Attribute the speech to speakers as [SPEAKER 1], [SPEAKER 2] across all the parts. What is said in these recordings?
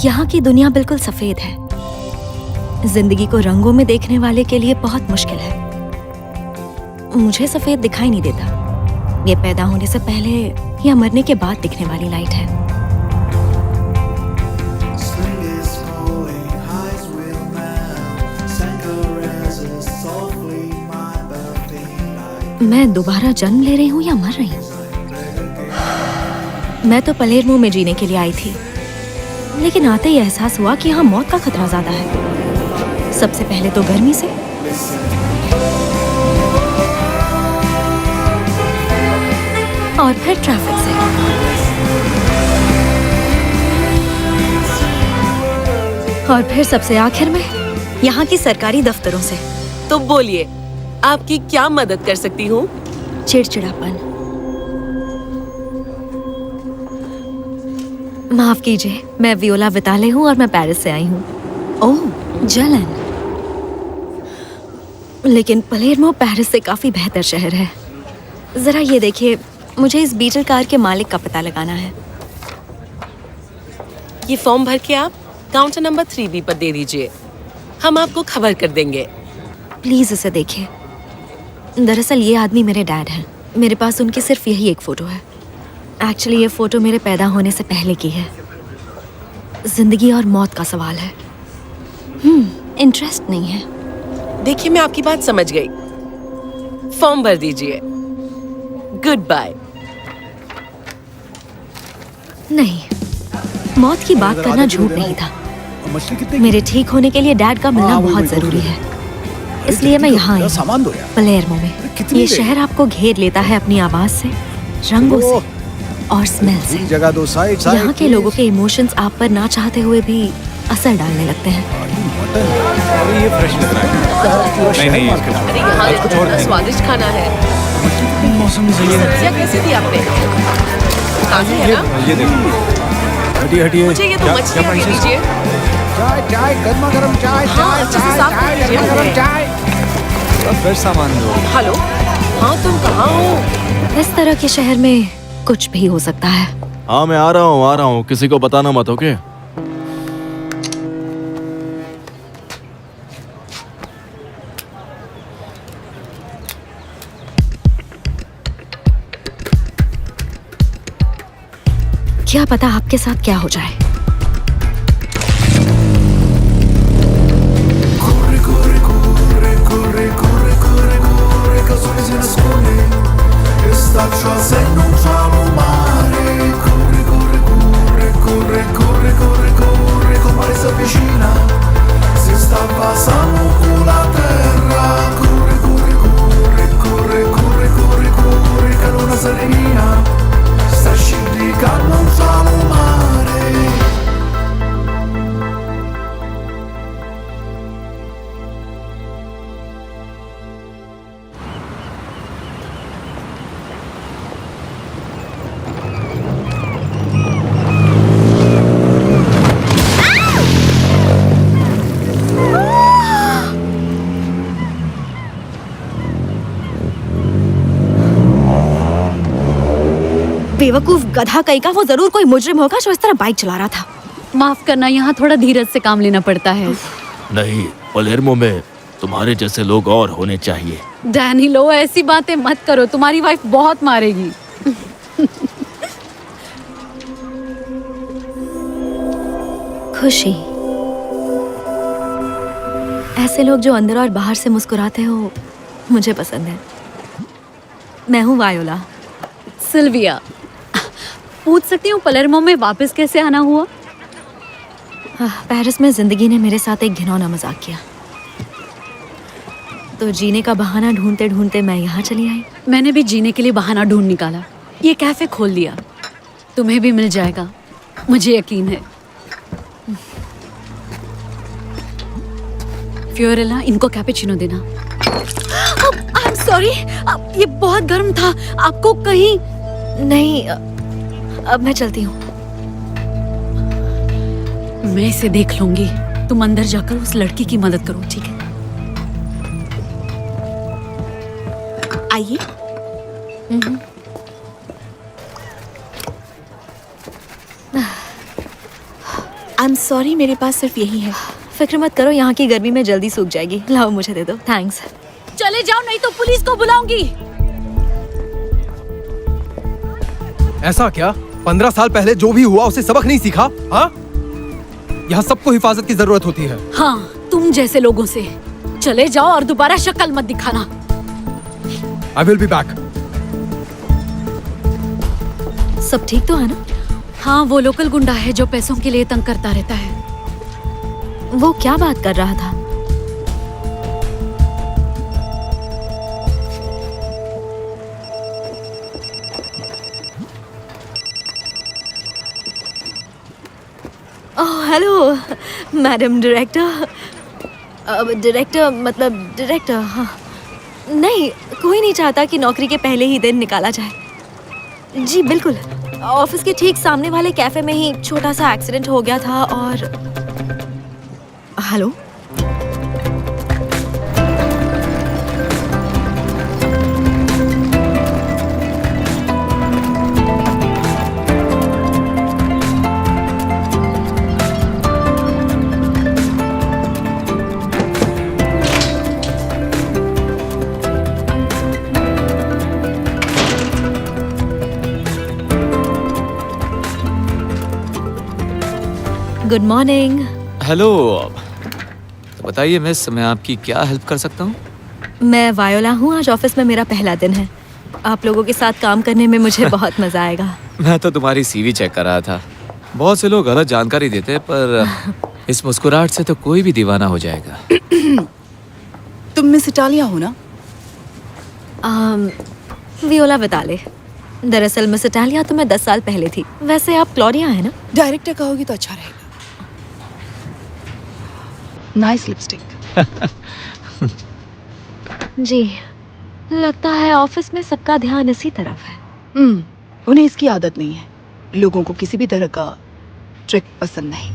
[SPEAKER 1] यहाँ की दुनिया बिल्कुल सफेद है। जिंदगी को रंगों में देखने वाले के लिए बहुत मुश्किल है। मुझे सफेद दिखाई नहीं देता। ये पैदा होने से पहले या मरने के बाद दिखने वाली लाइट है। मैं दोबारा जन्म ले रही हूँ या मर रही हूँ? मैं तो पलेरमो में जीने के लिए आई थी, लेकिन आते ही एहसास हुआ कि यहाँ मौत का खतरा ज्यादा है। सबसे पहले तो गर्मी से, और फिर ट्रैफिक से, और फिर सबसे आखिर में यहाँ की सरकारी दफ्तरों से।
[SPEAKER 2] तो बोलिए, आपकी क्या मदद कर सकती हूँ?
[SPEAKER 1] चिड़चिड़ापन। माफ कीजिए, मैं वियोला विताले हूँ और मैं पेरिस से आई हूँ। ओह, जलन। लेकिन पलेरमो पेरिस से काफी बेहतर शहर है। जरा ये देखिए, मुझे इस बीटल कार के मालिक का पता लगाना है।
[SPEAKER 2] ये फॉर्म भर के आप काउंटर नंबर 3B पर दे दीजिए। हम आपको खबर कर देंगे।
[SPEAKER 1] प्लीज इसे देखिए। दरअसल ये आदमी मेरे डैड हैं। मेरे पास उनकी सिर्फ यही एक फोटो है। एक्चुअली ये फोटो मेरे पैदा होने से पहले की है। जिंदगी और मौत का सवाल है। इंटरेस्ट नहीं है।
[SPEAKER 2] देखिए, मैं आपकी बात समझ गई। फॉर्म भर दीजिए। Good bye.
[SPEAKER 1] नहीं, मौत की बात करना झूठ नहीं था। मेरे ठीक होने के लिए डैड का मिलना बहुत जरूरी है। इसलिए मैं यहाँ आई हूँ, पलेरमो में। ये शहर आपको घेर लेता है अपनी आवाज से, रंगों से और स्मेल से। यहाँ के लोगों के इमोशंस आप पर ना चाहते हुए भी असर डालने लगते हैं।
[SPEAKER 3] ये फ्रेश लग रहा है। नहीं,
[SPEAKER 2] अरे यहाँ कुछ और स्वादिष्ट खाना है।
[SPEAKER 3] मौसम भी सही है।
[SPEAKER 2] सब्जियाँ कैसी थी आपने? ताज़ी है ना?
[SPEAKER 3] ये देखो, हटिए।
[SPEAKER 2] मुझे ये दो मछलियाँ दे दीजिए।
[SPEAKER 4] चाय, गर्मा गर्म चाय,
[SPEAKER 2] हाँ, अच्छे से साफ कर दीजिए।
[SPEAKER 4] गर्म चाय।
[SPEAKER 3] फ्रेश सामान दो।
[SPEAKER 2] हेलो, हाँ, तुम कहाँ हो?
[SPEAKER 1] इस तरह के शहर में कुछ भी हो सकता है।
[SPEAKER 5] हाँ, मैं आ रहा हूँ। किसी को बताना मत, ओके?
[SPEAKER 1] क्या पता आपके साथ क्या हो जाए। बेवकूफ गधा कहीं का, वो जरूर कोई मुजरिम होगा जो इस तरह बाइक चला रहा था।
[SPEAKER 6] माफ करना, यहाँ थोड़ा धीरज से काम लेना पड़ता है।
[SPEAKER 5] नहीं, पलेरमो में तुम्हारे जैसे लोग और होने चाहिए।
[SPEAKER 6] डैनिलो, ऐसी बातें मत करो, तुम्हारी वाइफ बहुत मारेगी।
[SPEAKER 1] खुशी। ऐसे लोग जो अंदर और बाहर से मुस्कुराते हो, मुझे पसंद है। मैं हूँ वायोला।
[SPEAKER 6] सिल्विया, पूछ सकती हूँ पलेरमो में वापस कैसे आना हुआ?
[SPEAKER 1] पेरिस में जिंदगी ने मेरे साथ एक घिनौना मजाक किया, तो जीने का बहाना ढूंढते ढूंढते मैं यहाँ चली आई।
[SPEAKER 6] मैंने भी जीने के लिए बहाना ढूंढ निकाला। ये कैफे खोल दिया। तुम्हें भी मिल जाएगा, मुझे यकीन है। फ्योरेला, इनको कैपेचिनो देना। आई एम सॉरी, ये बहुत गर्म था। आपको कहीं
[SPEAKER 1] नहीं, अब मैं चलती हूँ।
[SPEAKER 6] मैं इसे देख लूंगी। तुम अंदर जाकर उस लड़की की मदद करो, ठीक है? आइए। आई एम सॉरी, मेरे पास सिर्फ यही है।
[SPEAKER 1] फिक्र मत करो, यहाँ की गर्मी में जल्दी सूख जाएगी। लाओ मुझे दे दो। थैंक्स।
[SPEAKER 6] चले जाओ नहीं तो पुलिस को बुलाऊंगी।
[SPEAKER 3] ऐसा क्या 15 साल पहले जो भी हुआ उसे सबक नहीं सीखा? हाँ, यहाँ सबको हिफाजत की जरूरत होती है।
[SPEAKER 6] हाँ, तुम जैसे लोगों से। चले जाओ और दोबारा शक्ल मत दिखाना।
[SPEAKER 3] I will be back.
[SPEAKER 1] सब ठीक तो है ना?
[SPEAKER 6] हाँ, वो लोकल गुंडा है जो पैसों के लिए तंग करता रहता है।
[SPEAKER 1] वो क्या बात कर रहा था? Oh hello madam director. Director मतलब डायरेक्टर। हाँ नहीं, कोई नहीं चाहता कि नौकरी के पहले ही दिन निकाला जाए। जी बिल्कुल, ऑफिस के ठीक सामने वाले कैफे में ही छोटा सा एक्सीडेंट हो गया था। और हेलो, गुड मॉर्निंग।
[SPEAKER 7] हेलो। तो बताइए मिस, मैं आपकी क्या हेल्प कर सकता हूँ?
[SPEAKER 1] मैं वायोला हूँ। आज ऑफिस में मेरा पहला दिन है। आप लोगों के साथ काम करने में मुझे बहुत मजा आएगा।
[SPEAKER 7] मैं तो तुम्हारी सीवी चेक कर रहा था। बहुत से लोग गलत जानकारी देते हैं, पर इस मुस्कुराहट से तो कोई भी दीवाना हो जाएगा।
[SPEAKER 8] तुम मिस इटालिया हो ना?
[SPEAKER 1] वियोला विताले। दरअसल मिस इटालिया तो मैं 10 साल पहले थी। वैसे आप क्लॉडिया है ना?
[SPEAKER 8] डायरेक्टर कहोगी तो अच्छा रहेगा। Nice lipstick.
[SPEAKER 1] जी, लगता है ऑफिस में सबका ध्यान इसी तरफ है।
[SPEAKER 8] उन्हें इसकी आदत नहीं है। लोगों को किसी भी तरह का ट्रिक पसंद नहीं।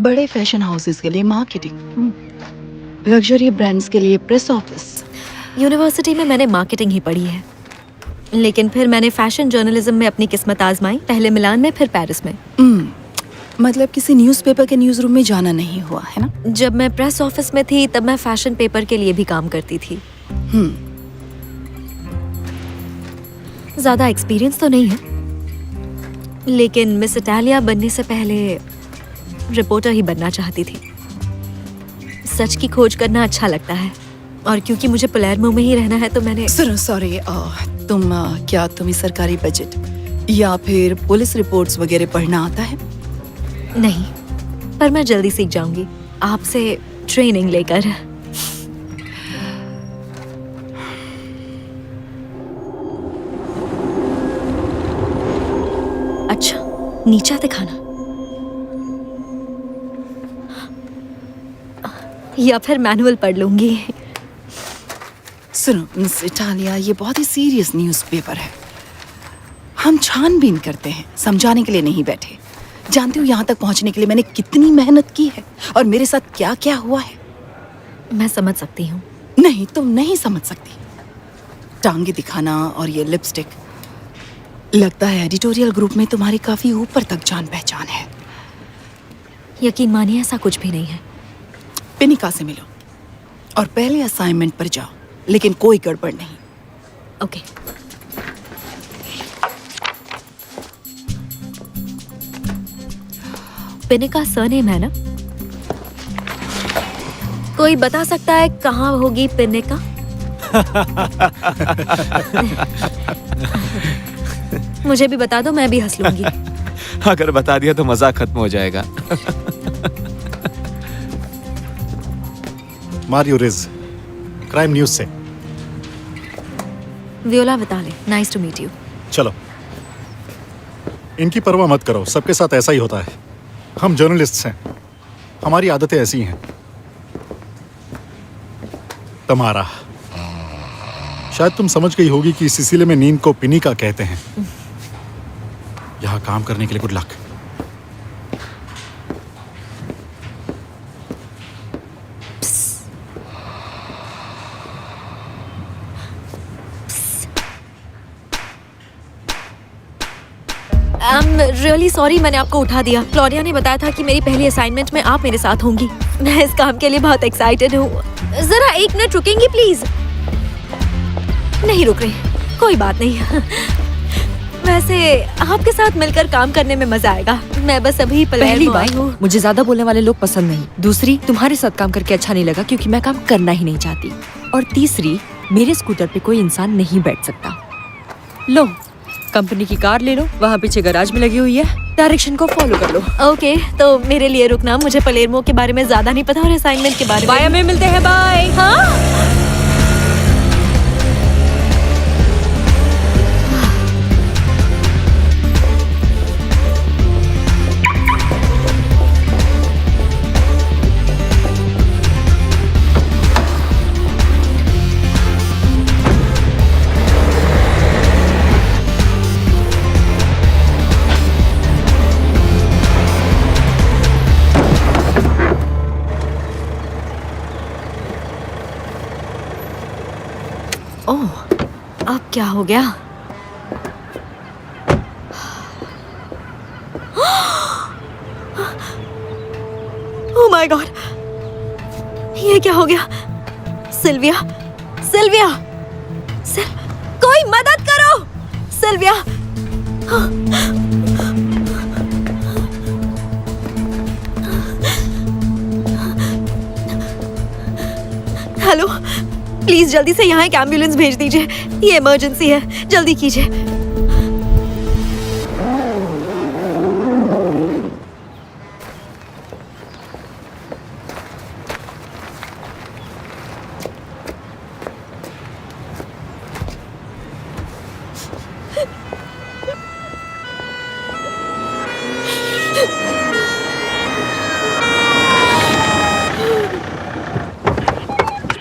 [SPEAKER 8] बड़े फैशन हाउसेस के लिए मार्केटिंग, लग्जरी ब्रांड्स के लिए प्रेस ऑफिस।
[SPEAKER 1] यूनिवर्सिटी में मैंने मार्केटिंग ही पढ़ी है, लेकिन फिर मैंने फैशन जर्नलिज्म में अपनी किस्मत आजमाई। पहले मिलान में, फिर पेरिस में।
[SPEAKER 8] मतलब किसी न्यूज़पेपर के न्यूज़ रूम में जाना नहीं हुआ है ना?
[SPEAKER 1] जब मैं प्रेस ऑफिस में थी तब मैं फैशन पेपर के लिए भी काम करती थी। ज्यादा एक्सपीरियंस तो नहीं है, लेकिन मिस इटालिया बनने से पहले रिपोर्टर ही बनना चाहती थी। सच की खोज करना अच्छा लगता है, और क्योंकि मुझे पलेर्मो में ही रहना है तो मैंने।
[SPEAKER 8] सुनो, सॉरी, तुम्हें सरकारी बजट या फिर पुलिस रिपोर्ट्स वगैरह पढ़ना आता है?
[SPEAKER 1] नहीं, पर मैं जल्दी सीख जाऊंगी आपसे ट्रेनिंग लेकर। अच्छा, नीचा दिखाना या फिर मैनुअल पढ़ लूंगी।
[SPEAKER 8] सुनो मिस इटालिया, ये बहुत ही सीरियस न्यूज़पेपर है। हम छानबीन करते हैं, समझाने के लिए नहीं बैठे। जानती हो यहाँ तक पहुँचने के लिए मैंने कितनी मेहनत की है और मेरे साथ क्या क्या हुआ है।
[SPEAKER 1] मैं समझ सकती हूँ।
[SPEAKER 8] नहीं, तुम नहीं समझ सकती। टांगे दिखाना और ये लिपस्टिक, लगता है एडिटोरियल ग्रुप में तुम्हारी काफी ऊपर तक जान पहचान है।
[SPEAKER 1] यकीन मानिए ऐसा कुछ भी नहीं है।
[SPEAKER 8] पिनिका से मिलो और पहले असाइनमेंट पर जाओ, लेकिन कोई गड़बड़ नहीं।
[SPEAKER 1] ओके। पिनिका सरनेम है ना? कोई बता सकता है कहाँ होगी पिनिका? मुझे भी बता दो, मैं भी हंस लूंगी।
[SPEAKER 7] अगर बता दिया तो मजाक खत्म हो जाएगा।
[SPEAKER 9] मारियो रिज, क्राइम न्यूज से।
[SPEAKER 1] Viola Vitale, nice to meet you.
[SPEAKER 9] चलो, इनकी परवाह मत करो, सबके साथ ऐसा ही होता है। हम जर्नलिस्ट्स हैं, हमारी आदतें ऐसी हैं। तमारा शायद तुम समझ गई होगी कि सिसिली में नींद को पिनिका कहते हैं। यहाँ काम करने के लिए good luck.
[SPEAKER 1] I'm really sorry मैंने आपको उठा दिया। क्लोरिया ने बताया था कि मेरी पहली असाइनमेंट में आप मेरे साथ होंगी। मैं इस काम के लिए बहुत एक्साइटेड हूँ। जरा 1 मिनट रुकेंगी प्लीज? नहीं रुक रही, कोई बात नहीं। वैसे आपके साथ मिलकर काम करने में मजा आएगा। मैं बस अभी
[SPEAKER 2] पहली
[SPEAKER 1] आई
[SPEAKER 2] बात,
[SPEAKER 1] हूँ।
[SPEAKER 2] मुझे ज्यादा बोलने वाले लोग पसंद नहीं। दूसरी, तुम्हारे साथ काम करके अच्छा नहीं लगा क्योंकि मैं काम करना ही नहीं चाहती। और तीसरी, मेरे स्कूटर पे कोई इंसान नहीं बैठ सकता। लो, कंपनी की कार ले लो, वहाँ पीछे गैराज में लगी हुई है, डायरेक्शन को फॉलो कर लो।
[SPEAKER 1] ओके, तो मेरे लिए रुकना। मुझे पलेर्मो के बारे में ज्यादा नहीं पता और असाइनमेंट के बारे में।
[SPEAKER 2] बाय में मिलते हैं, बाय।
[SPEAKER 1] हाँ? ओह, अब क्या हो गया? ओह माय गॉड, ये क्या हो गया? सिल्विया, सिल्विया, कोई मदद करो! सिल्विया! हेलो, प्लीज जल्दी से यहाँ एक एम्बुलेंस भेज दीजिए। ये इमरजेंसी है, जल्दी कीजिए।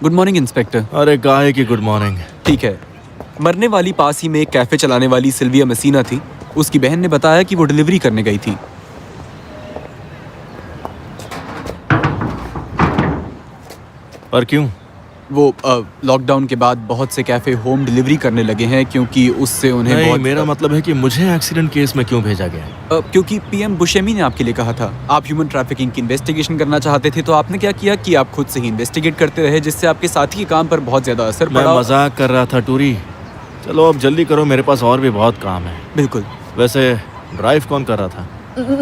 [SPEAKER 10] Good morning inspector.
[SPEAKER 5] अरे काहे की गुड मॉर्निंग।
[SPEAKER 10] ठीक है, मरने वाली पास ही में एक कैफे चलाने वाली सिल्विया मेसीना थी। उसकी बहन ने बताया कि वो डिलीवरी करने गई थी।
[SPEAKER 5] पर क्यों?
[SPEAKER 10] वो लॉकडाउन के बाद बहुत से कैफे होम डिलीवरी करने लगे हैं क्योंकि उससे उन्हें
[SPEAKER 5] नहीं,
[SPEAKER 10] बहुत
[SPEAKER 5] मेरा मतलब है कि मुझे एक्सीडेंट केस में क्यों भेजा गया?
[SPEAKER 10] क्योंकि पीएम बुशेमी ने आपके लिए कहा था आप ह्यूमन ट्रैफिकिंग की इन्वेस्टिगेशन करना चाहते थे, तो आपने क्या किया कि आप खुद से ही इन्वेस्टिगेट करते रहे, जिससे आपके साथी के काम पर बहुत ज्यादा असर
[SPEAKER 5] मैं
[SPEAKER 10] पड़ा।
[SPEAKER 5] मजाक कर रहा था टूरी। चलो अब जल्दी करो, मेरे पास और भी बहुत काम है।
[SPEAKER 10] बिल्कुल।
[SPEAKER 5] वैसे ड्राइव कौन कर रहा था?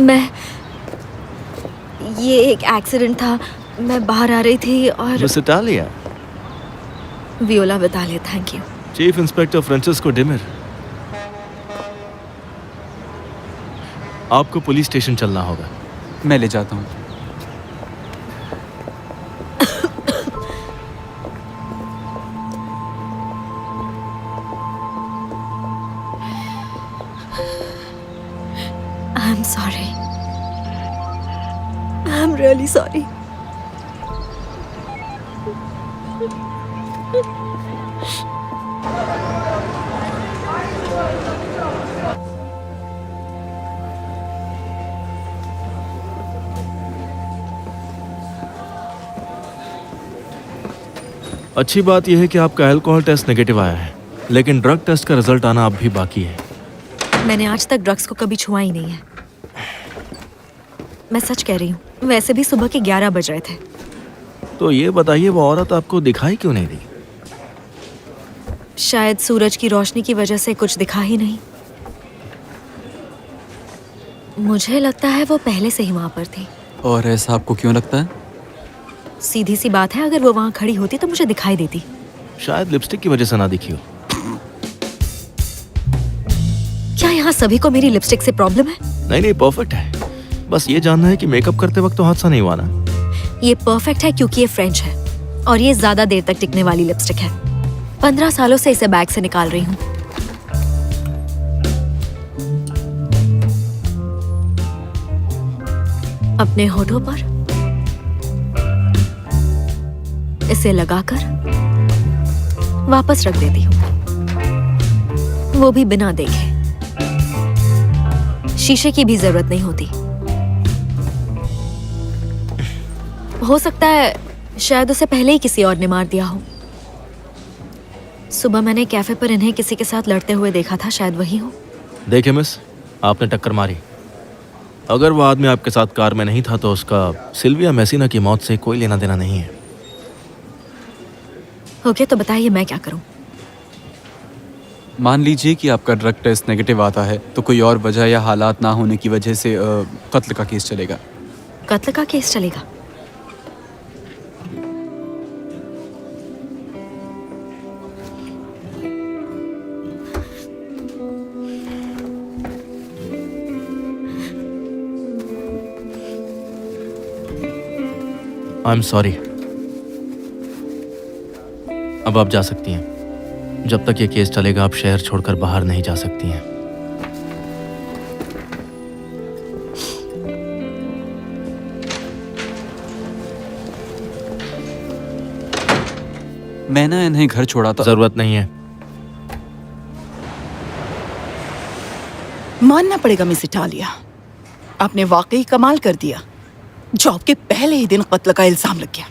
[SPEAKER 1] मैं, ये एक एक्सीडेंट था। मैं बाहर आ रही थी और
[SPEAKER 5] Miss Italia.
[SPEAKER 1] Viola Vitale, thank you.
[SPEAKER 5] Chief inspector Francesco Demir. आपको पुलिस स्टेशन चलना होगा।
[SPEAKER 10] मैं ले जाता हूँ।
[SPEAKER 1] I am sorry, I am really sorry.
[SPEAKER 5] अच्छी बात यह है कि आपका अल्कोहल टेस्ट नेगेटिव आया है, लेकिन ड्रग टेस्ट का रिजल्ट आना अब भी बाकी है।
[SPEAKER 1] मैंने आज तक ड्रग्स को कभी छुआ ही नहीं है। मैं सच कह रही हूँ। वैसे भी सुबह के 11 बज रहे थे।
[SPEAKER 5] तो ये बताइए, वो औरत आपको दिखाई क्यों नहीं दी?
[SPEAKER 1] शायद सूरज की रोशनी की वजह से कुछ दिखा ही नहीं। मुझे लगता है वो पहले से ही वहां पर थी।
[SPEAKER 10] और ऐसा आपको क्यों लगता है?
[SPEAKER 1] सीधी सी बात है, अगर वो वहां खड़ी होती तो मुझे दिखाई देती।
[SPEAKER 5] शायद लिपस्टिक की वजह से ना दिखी हो।
[SPEAKER 1] क्या यहाँ सभी को मेरी लिपस्टिक से प्रॉब्लम है?
[SPEAKER 5] नहीं, परफेक्ट है। बस ये जानना है कि मेकअप करते वक्त तो हादसा नहीं हुआ ना?
[SPEAKER 1] ये परफेक्ट है क्योंकि ये फ्रेंच है और ये ज्यादा देर तक टिकने वाली लिपस्टिक है। 15 सालों से इसे बैग से निकाल रही हूँ। अपने होठों पर इसे लगाकर वापस रख देती हूँ, वो भी बिना देखे। शीशे की भी जरूरत नहीं होती। हो सकता है शायद उसे पहले ही किसी और ने मार दिया हो। सुबह मैंने कैफे पर इन्हें किसी के साथ लड़ते हुए देखा था, शायद वही हो।
[SPEAKER 5] देखिए मिस, आपने टक्कर मारी। अगर वो आदमी आपके साथ कार में नहीं था तो उसका सिल्विया मेसिना की मौत से कोई लेना देना नहीं है।
[SPEAKER 1] ओके, तो बताइए मैं क्या करूं?
[SPEAKER 10] मान लीजिए कि आपका ड्रग टेस्ट नेगेटिव आता है, तो कोई और वजह या हालात ना होने की वजह से कत्ल का केस चलेगा।
[SPEAKER 1] कत्ल का केस चलेगा?
[SPEAKER 5] आई एम सॉरी। अब आप जा सकती हैं। जब तक ये केस चलेगा आप शहर छोड़कर बाहर नहीं जा सकती हैं।
[SPEAKER 10] मैं ना इन्हें घर छोड़ा था।
[SPEAKER 5] जरूरत नहीं है।
[SPEAKER 8] मानना पड़ेगा मिस इटालिया, आपने वाकई कमाल कर दिया। जॉब के पहले ही दिन कत्ल का इल्जाम लग गया।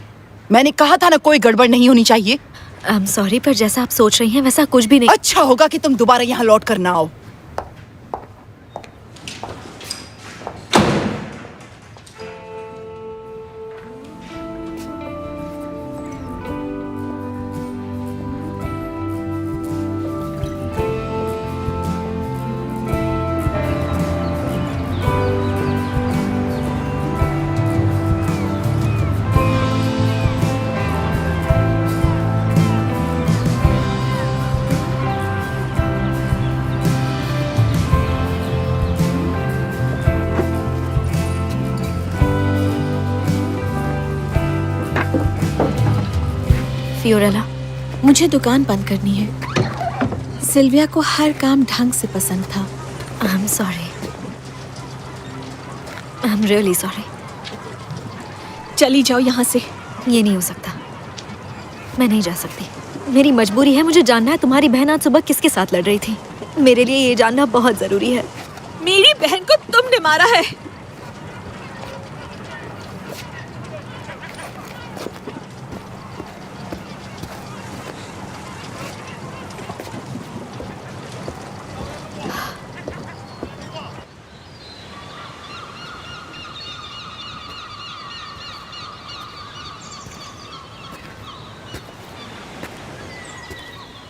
[SPEAKER 8] मैंने कहा था ना कोई गड़बड़ नहीं होनी चाहिए।
[SPEAKER 1] आई एम सॉरी, पर जैसा आप सोच रही हैं वैसा कुछ भी नहीं।
[SPEAKER 8] अच्छा होगा कि तुम दोबारा यहाँ लौट कर ना आओ।
[SPEAKER 1] फियोरेला, मुझे दुकान बंद करनी है। सिल्विया को हर काम ढंग से पसंद था। आई am sorry, I am really sorry.
[SPEAKER 8] चली जाओ यहाँ से।
[SPEAKER 1] ये नहीं हो सकता, मैं नहीं जा सकती। मेरी मजबूरी है, मुझे जानना है तुम्हारी बहन आज सुबह किसके साथ लड़ रही थी। मेरे लिए ये जानना बहुत जरूरी है।
[SPEAKER 8] मेरी बहन को तुमने मारा है।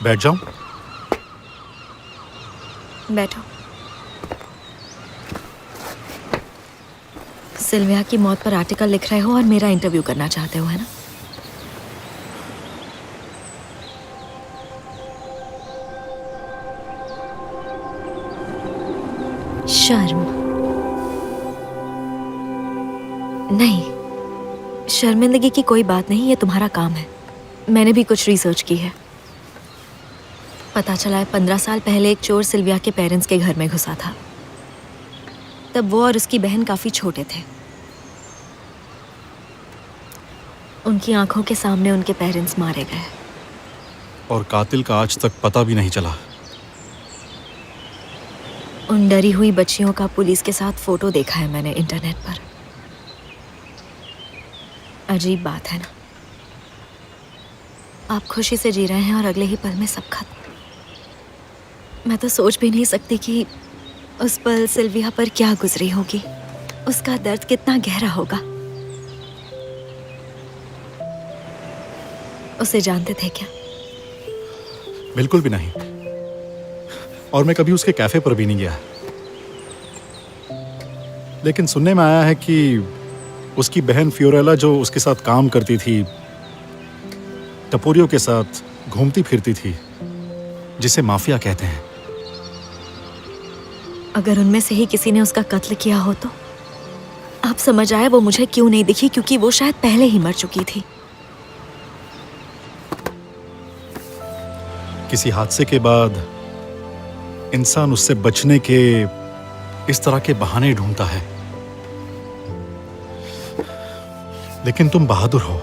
[SPEAKER 9] बैठ जाऊं?
[SPEAKER 1] बैठो। सिल्विया की मौत पर आर्टिकल लिख रहे हो और मेरा इंटरव्यू करना चाहते हो, है ना? शर्म नहीं, शर्मिंदगी की कोई बात नहीं, ये तुम्हारा काम है। मैंने भी कुछ रिसर्च की है। पता चला है 15 साल पहले एक चोर सिल्विया के पेरेंट्स के घर में घुसा था। तब वो और उसकी बहन काफी छोटे थे। उनकी आंखों के सामने उनके पेरेंट्स मारे गए
[SPEAKER 9] और कातिल का आज तक पता भी नहीं चला।
[SPEAKER 1] उन डरी हुई बच्चियों का पुलिस के साथ फोटो देखा है मैंने इंटरनेट पर। अजीब बात है ना, आप खुशी से जी रहे हैं और अगले ही पल में सब खत्म। मैं तो सोच भी नहीं सकती कि उस पल सिल्विया पर क्या गुजरी होगी, उसका दर्द कितना गहरा होगा। उसे जानते थे क्या?
[SPEAKER 9] बिल्कुल भी नहीं, और मैं कभी उसके कैफे पर भी नहीं गया। लेकिन सुनने में आया है कि उसकी बहन फियोरेला जो उसके साथ काम करती थी, टपोरियों के साथ घूमती फिरती थी, जिसे माफिया कहते हैं।
[SPEAKER 1] अगर उनमें से ही किसी ने उसका कत्ल किया हो तो आप समझ आए वो मुझे क्यों नहीं दिखी, क्योंकि वो शायद पहले ही मर चुकी थी।
[SPEAKER 9] किसी हादसे के बाद इंसान उससे बचने के इस तरह के बहाने ढूंढता है। लेकिन तुम बहादुर हो,